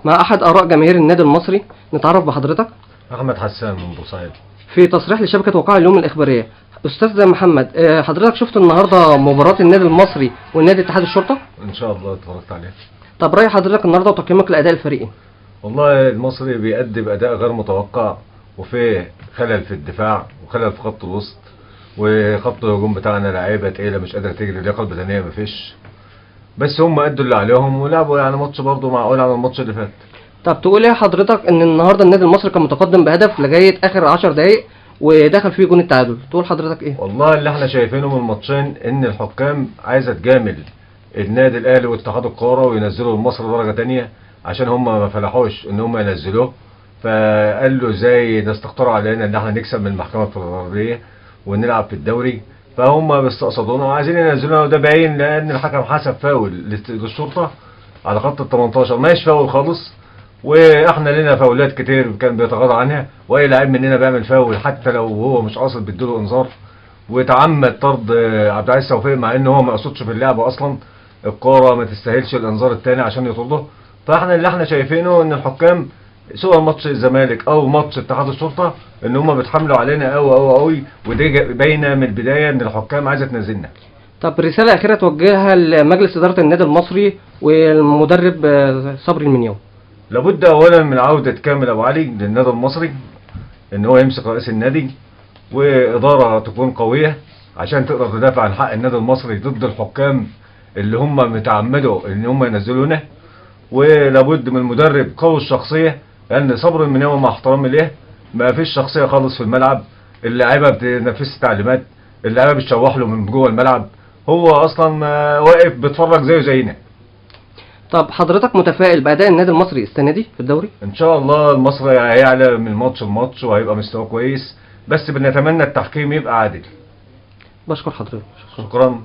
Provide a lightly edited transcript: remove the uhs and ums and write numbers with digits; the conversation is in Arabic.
مع احد اراء جماهير النادي المصري. نتعرف بحضرتك. احمد حسان من بورسعيد. في تصريح لشبكه وقائع اليوم الاخباريه، استاذ محمد، حضرتك شفت النهارده مباراه النادي المصري والنادي اتحاد الشرطه؟ ان شاء الله اتفرجت عليه. طب راي حضرتك النهارده وتقييمك لاداء الفريقين؟ والله المصري بيقدم اداء غير متوقع، وفيه خلل في الدفاع وخلل في خط الوسط، وخط الهجوم بتاعنا لعيبه تقيله مش قادره تجري، اللياقه البدنيه مفيش. بس هم ادوا اللي عليهم ولعبوا يعني ماتش برضه معقول عن الماتش اللي فات. طب تقول ايه حضرتك ان النهارده النادي المصري كان متقدم بهدف لغايه اخر 10 دقائق ودخل فيه جون التعادل، تقول حضرتك ايه؟ والله اللي احنا شايفينه من الماتشين ان الحكام عايزه تجامل النادي الاهلي واتحاد الكوره وينزلوا المصري درجه تانية عشان هم ما فلحوش ان هم ينزلوه. فقال له ازاي ده استقطروا علينا ان احنا نكسب من المحكمه الفدراليه ونلعب في الدوري، فهم بيستقصدونا وعايزين ينزلونا، وده باين لان الحكم حسب فاول للشرطه على خط ال 18 ماشي فاول خالص، واحنا لنا فاولات كتير كان بيتغاضى عنها، واي لاعب مننا بيعمل فاول حتى لو هو مش قاصد بيديله انذار، وتعمد طرد عبد العزيز توفيق مع ان هو ما قصدش في اللعبه اصلا، الكوره ما تستاهلش الانذار الثاني عشان يطرده. فاحنا اللي احنا شايفينه ان الحكام سواء ماتش الزمالك او ماتش اتحاد الشرطه ان هم بيتحاملوا علينا قوي قوي قوي، ودي باينه من البدايه ان الحكام عايزه تنزلنا. طب رساله اخيره توجهها لمجلس اداره النادي المصري والمدرب صبري المنياوي. لابد اولا من عوده كامل ابو علي للنادي المصري، ان هو يمسك رئيس النادي واداره تكون قويه عشان تقدر تدافع عن حق النادي المصري ضد الحكام اللي هم متعمدوا ان هم ينزلونا، ولابد من مدرب قوي الشخصيه، لان صبري المنياوي مع احترامي ليه ما فيش شخصيه خالص في الملعب، اللعيبه بتنفذ تعليمات، اللعيبه بتشوح له من جوه الملعب، هو اصلا واقف بيتفرج زيه زينا. طب حضرتك متفائل باداء النادي المصري السنه دي في الدوري؟ ان شاء الله المصري هيعلى من ماتش لماتش وهيبقى مستواه كويس، بس بنتمنى التحكيم يبقى عادل. بشكر حضرتك. شكرا.